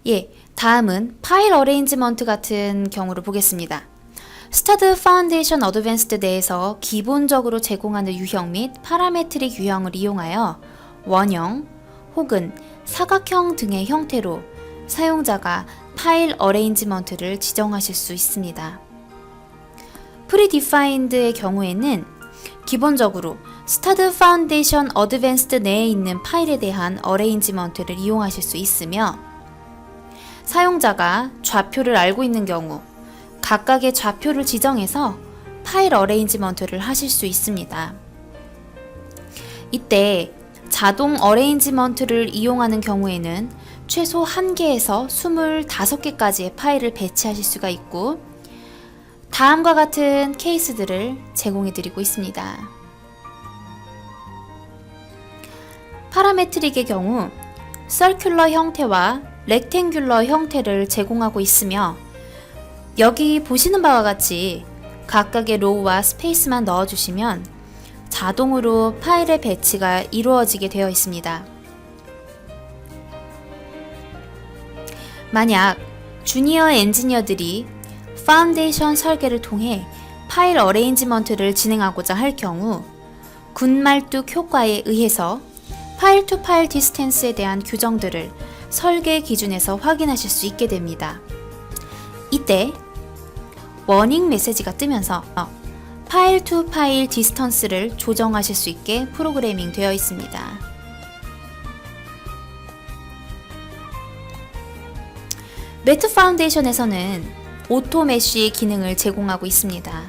예, 다음은 파일 어레인지먼트 같은 경우를 보겠습니다. 스타드 파운데이션 어드밴스드 내에서 기본적으로 제공하는 유형 및 파라메트릭 유형을 이용하여 원형 혹은 사각형 등의 형태로 사용자가 파일 어레인지먼트를 지정하실 수 있습니다. 프리디파인드의 경우에는 기본적으로 스타드 파운데이션 어드밴스드 내에 있는 파일에 대한 어레인지먼트를 이용하실 수 있으며, 사용자가 좌표를 알고 있는 경우 각각의 좌표를 지정해서 파일 어레인지먼트를 하실 수 있습니다. 이때 자동 어레인지먼트를 이용하는 경우에는 최소 1개에서 25개까지의 파일을 배치하실 수가 있고, 다음과 같은 케이스들을 제공해 드리고 있습니다. 파라메트릭의 경우 서큘러 형태와 렉탱귤러 형태를 제공하고 있으며, 여기 보시는 바와 같이 각각의 로우와 스페이스만 넣어주시면 자동으로 파일의 배치가 이루어지게 되어 있습니다. 만약 주니어 엔지니어들이 파운데이션 설계를 통해 파일 어레인지먼트를 진행하고자 할 경우 군말뚝 효과에 의해서 파일 투 파일 디스텐스에 대한 규정들을 설계 기준에서 확인하실 수 있게 됩니다. 이때 워닝 메시지가 뜨면서 파일 투 파일 디스턴스를 조정하실 수 있게 프로그래밍 되어 있습니다. 매트 파운데이션에서는 오토 메쉬 기능을 제공하고 있습니다.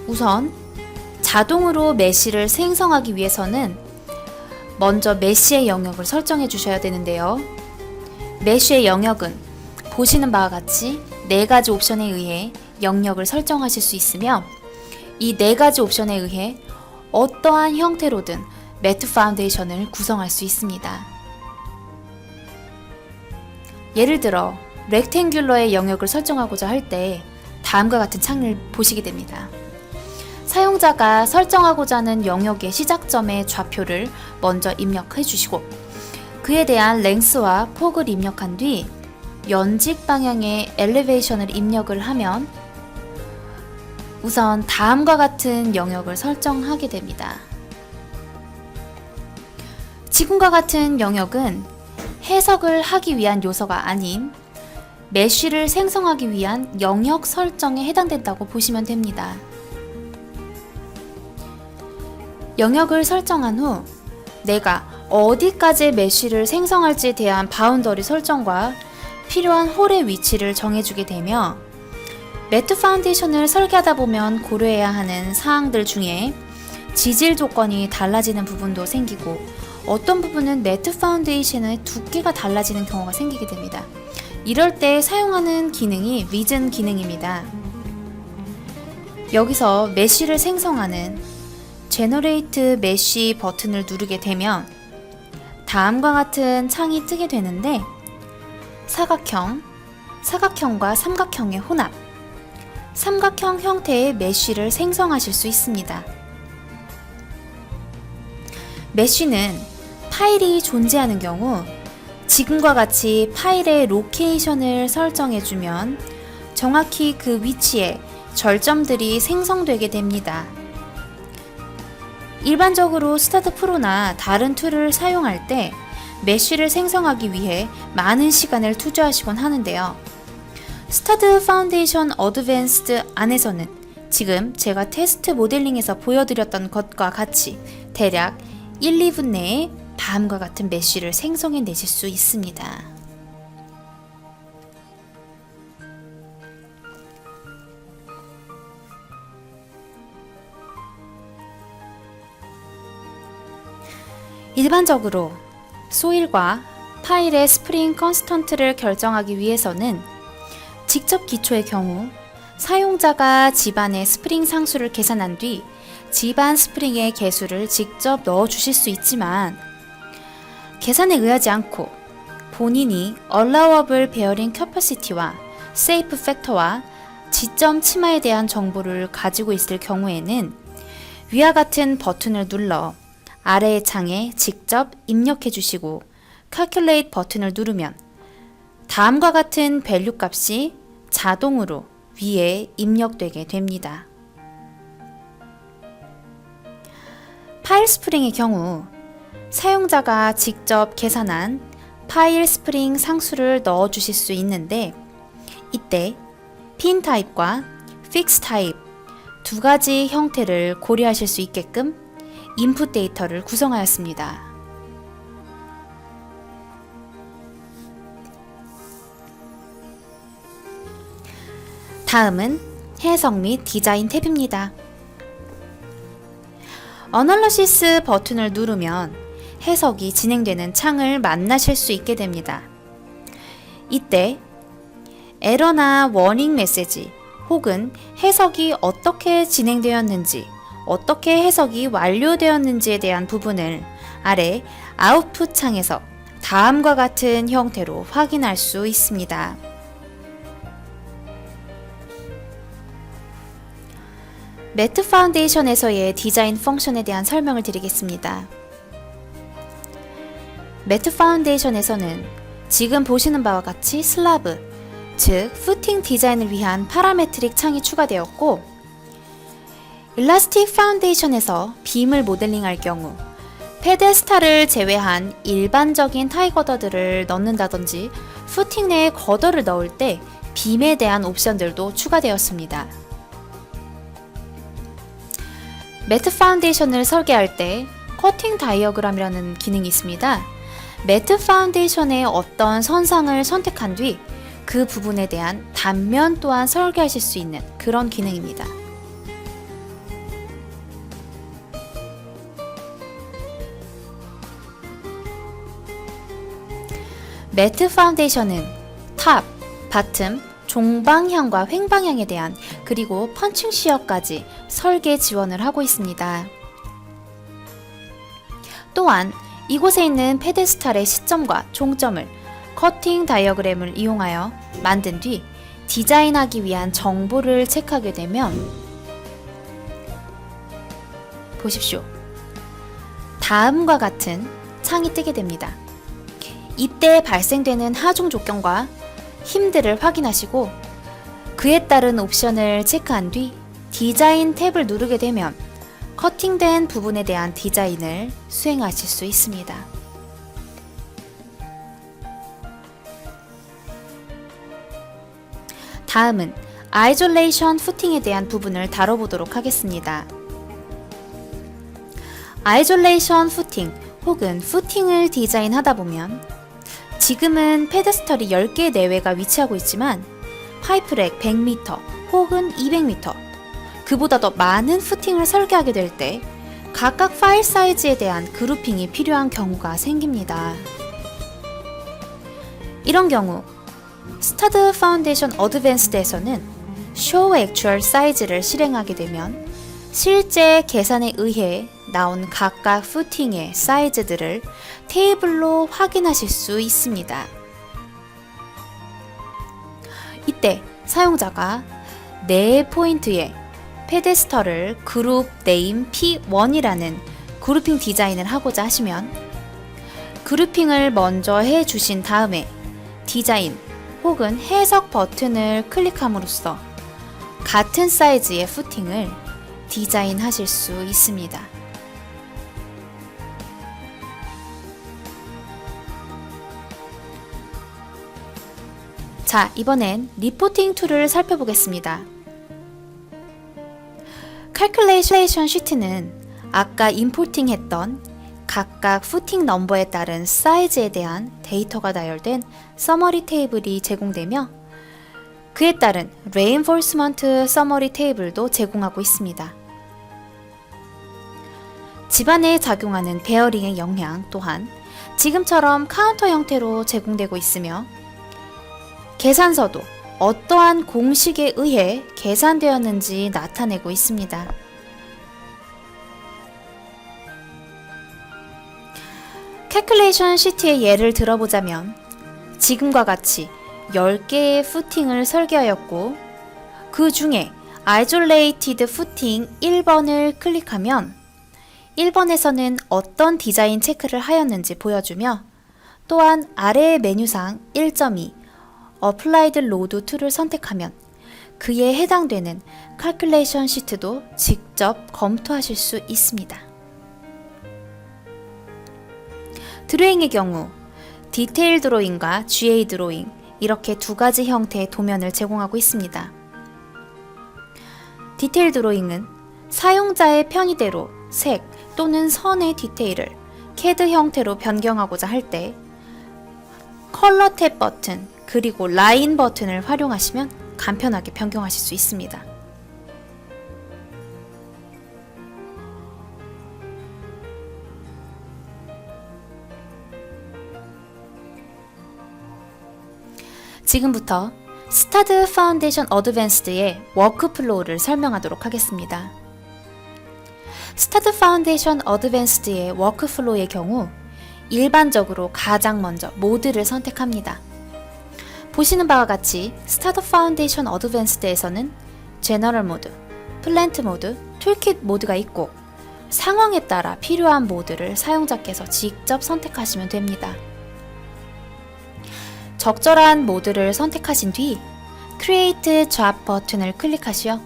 우선 자동으로 메쉬를 생성하기 위해서는 먼저 메쉬의 영역을 설정해 주셔야 되는데요. 메쉬의 영역은 보시는 바와 같이 4가지 옵션에 의해 영역을 설정하실 수 있으며, 이 4가지 옵션에 의해 어떠한 형태로든 매트 파운데이션을 구성할 수 있습니다. 예를 들어 렉탱귤러의 영역을 설정하고자 할 때 다음과 같은 창을 보시게 됩니다. 사용자가 설정하고자 하는 영역의 시작점의 좌표를 먼저 입력해 주시고, 그에 대한 랭스와 폭을 입력한 뒤 연직 방향의 엘리베이션을 입력을 하면 우선 다음과 같은 영역을 설정하게 됩니다. 지금과 같은 영역은 해석을 하기 위한 요소가 아닌 메쉬를 생성하기 위한 영역 설정에 해당된다고 보시면 됩니다. 영역을 설정한 후 내가 어디까지 메쉬를 생성할지에 대한 바운더리 설정과 필요한 홀의 위치를 정해주게 되며, 매트 파운데이션을 설계하다 보면 고려해야 하는 사항들 중에 지질 조건이 달라지는 부분도 생기고, 어떤 부분은 매트 파운데이션의 두께가 달라지는 경우가 생기게 됩니다. 이럴 때 사용하는 기능이 위즌 기능입니다. 여기서 메쉬를 생성하는 제너레이트 메쉬 버튼을 누르게 되면 다음과 같은 창이 뜨게 되는데, 사각형, 사각형과 삼각형의 혼합, 삼각형 형태의 메쉬를 생성하실 수 있습니다. 메쉬는 파일이 존재하는 경우 지금과 같이 파일의 로케이션을 설정해주면 정확히 그 위치에 절점들이 생성되게 됩니다. 일반적으로 스타드 프로나 다른 툴을 사용할 때 메쉬를 생성하기 위해 많은 시간을 투자하시곤 하는데요. 스타드 파운데이션 어드밴스드 안에서는 지금 제가 테스트 모델링에서 보여드렸던 것과 같이 대략 1, 2분 내에 다음과 같은 메쉬를 생성해 내실 수 있습니다. 일반적으로 소일과 파일의 스프링 컨스턴트를 결정하기 위해서는 직접 기초의 경우 사용자가 집안의 스프링 상수를 계산한 뒤 집안 스프링의 개수를 직접 넣어 주실 수 있지만, 계산에 의하지 않고 본인이 allowable bearing capacity와 safe factor와 지점 치마에 대한 정보를 가지고 있을 경우에는 위와 같은 버튼을 눌러 아래의 창에 직접 입력해 주시고 Calculate 버튼을 누르면 다음과 같은 밸류 값이 자동으로 위에 입력되게 됩니다. 파일 스프링의 경우 사용자가 직접 계산한 파일 스프링 상수를 넣어 주실 수 있는데 이때 핀 타입과 픽스 타입 두 가지 형태를 고려하실 수 있게끔 인풋 데이터를 구성하였습니다. 다음은 해석 및 디자인 탭입니다. 어널리시스 버튼을 누르면 해석이 진행되는 창을 만나실 수 있게 됩니다. 이때 에러나 워닝 메시지 혹은 해석이 어떻게 진행되었는지, 어떻게 해석이 완료되었는지에 대한 부분을 아래 아웃풋 창에서 다음과 같은 형태로 확인할 수 있습니다. 매트 파운데이션에서의 디자인 펑션에 대한 설명을 드리겠습니다. 매트 파운데이션에서는 지금 보시는 바와 같이 슬라브, 즉 푸팅 디자인을 위한 파라메트릭 창이 추가되었고 일라스틱 파운데이션에서 빔을 모델링할 경우 페데스탈을 제외한 일반적인 타이거더들을 넣는다든지 푸팅 내에 거더를 넣을 때 빔에 대한 옵션들도 추가되었습니다. 매트 파운데이션을 설계할 때 커팅 다이어그램이라는 기능이 있습니다. 매트 파운데이션의 어떤 선상을 선택한 뒤 그 부분에 대한 단면 또한 설계하실 수 있는 그런 기능입니다. 매트 파운데이션은 탑, 바텀, 종방향과 횡방향에 대한 그리고 펀칭 시어까지 설계 지원을 하고 있습니다. 또한 이곳에 있는 페데스탈의 시점과 종점을 커팅 다이어그램을 이용하여 만든 뒤 디자인하기 위한 정보를 체크하게 되면 보십시오. 다음과 같은 창이 뜨게 됩니다. 이때 발생되는 하중 조건과 힘들을 확인하시고 그에 따른 옵션을 체크한 뒤 디자인 탭을 누르게 되면 커팅된 부분에 대한 디자인을 수행하실 수 있습니다. 다음은 아이졸레이션 푸팅에 대한 부분을 다뤄보도록 하겠습니다. 아이졸레이션 푸팅 혹은 푸팅을 디자인하다 보면 지금은 페데스털이 10개 내외가 위치하고 있지만 파이프렉 100m 혹은 200m 그보다 더 많은 푸팅을 설계하게 될 때 각각 파일 사이즈에 대한 그룹핑이 필요한 경우가 생깁니다. 이런 경우 스타드 파운데이션 어드밴스드에서는 Show Actual Size를 실행하게 되면 실제 계산에 의해 나온 각각 푸팅의 사이즈들을 테이블로 확인하실 수 있습니다. 이때 사용자가 네 포인트에 페데스털을 그룹 네임 P1이라는 그룹핑 디자인을 하고자 하시면 그룹핑을 먼저 해주신 다음에 디자인 혹은 해석 버튼을 클릭함으로써 같은 사이즈의 푸팅을 디자인하실 수 있습니다. 자, 이번엔 리포팅 툴을 살펴보겠습니다. 캘큘레이션 시트는 아까 임포팅했던 각각 푸팅 넘버에 따른 사이즈에 대한 데이터가 나열된 서머리 테이블이 제공되며 그에 따른 레인포스먼트 서머리 테이블도 제공하고 있습니다. 집안에 작용하는 베어링의 영향 또한 지금처럼 카운터 형태로 제공되고 있으며 계산서도 어떠한 공식에 의해 계산되었는지 나타내고 있습니다. 캘큘레이션 시트의 예를 들어보자면 지금과 같이 10개의 푸팅을 설계하였고 그 중에 Isolated Footing 1번을 클릭하면 1번에서는 어떤 디자인 체크를 하였는지 보여주며 또한 아래의 메뉴상 1.2 Applied Load to를 선택하면 그에 해당되는 calculation 시트도 직접 검토하실 수 있습니다. 드로잉의 경우 디테일 드로잉과 GA 드로잉 이렇게 두 가지 형태의 도면을 제공하고 있습니다. 디테일 드로잉은 사용자의 편의대로 색 또는 선의 디테일을 CAD 형태로 변경하고자 할 때 컬러 탭 버튼 그리고 라인 버튼을 활용하시면 간편하게 변경하실 수 있습니다. 지금부터 스타드 파운데이션 어드밴스드의 워크플로우를 설명하도록 하겠습니다. 스타드 파운데이션 어드밴스드의 워크플로우의 경우 일반적으로 가장 먼저 모드를 선택합니다. 보시는 바와 같이 스타드 파운데이션 어드밴스드에서는 제너럴 모드, 플랜트 모드, 툴킷 모드가 있고 상황에 따라 필요한 모드를 사용자께서 직접 선택하시면 됩니다. 적절한 모드를 선택하신 뒤 Create Job 버튼을 클릭하시어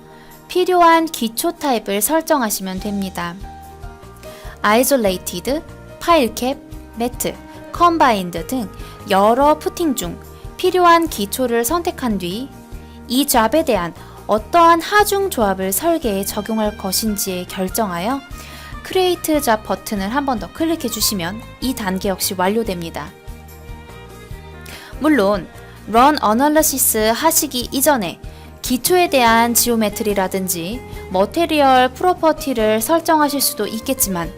필요한 기초 타입을 설정하시면 됩니다. Isolated, FileCap, Matte, Combined 등 여러 푸팅 중 필요한 기초를 선택한 뒤 이 잡에 대한 어떠한 하중 조합을 설계에 적용할 것인지에 결정하여 Create Job 버튼을 한 번 더 클릭해 주시면 이 단계 역시 완료됩니다. 물론 Run Analysis 하시기 이전에 기초에 대한 지오메트리라든지 머테리얼 프로퍼티를 설정하실 수도 있겠지만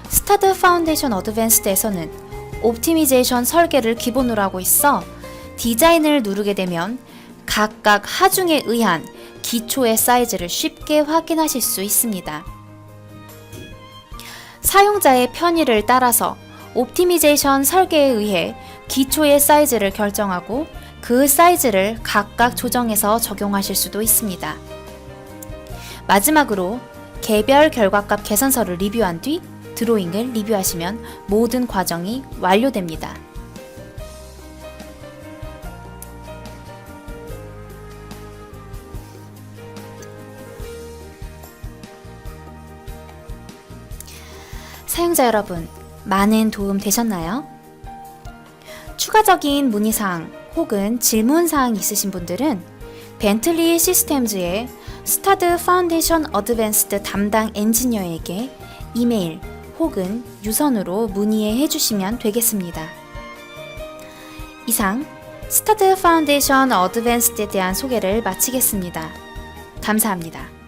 스타드 파운데이션 어드밴스드에서는 옵티미제이션 설계를 기본으로 하고 있어 디자인을 누르게 되면 각각 하중에 의한 기초의 사이즈를 쉽게 확인하실 수 있습니다. 사용자의 편의를 따라서 옵티미제이션 설계에 의해 기초의 사이즈를 결정하고 그 사이즈를 각각 조정해서 적용하실 수도 있습니다. 마지막으로 개별 결과값 계산서를 리뷰한 뒤 드로잉을 리뷰하시면 모든 과정이 완료됩니다. 사용자 여러분, 많은 도움 되셨나요? 추가적인 문의사항 혹은 질문사항 있으신 분들은 벤틀리 시스템즈의 스타드 파운데이션 어드밴스드 담당 엔지니어에게 이메일 혹은 유선으로 문의해 주시면 되겠습니다. 이상 스타드 파운데이션 어드밴스드에 대한 소개를 마치겠습니다. 감사합니다.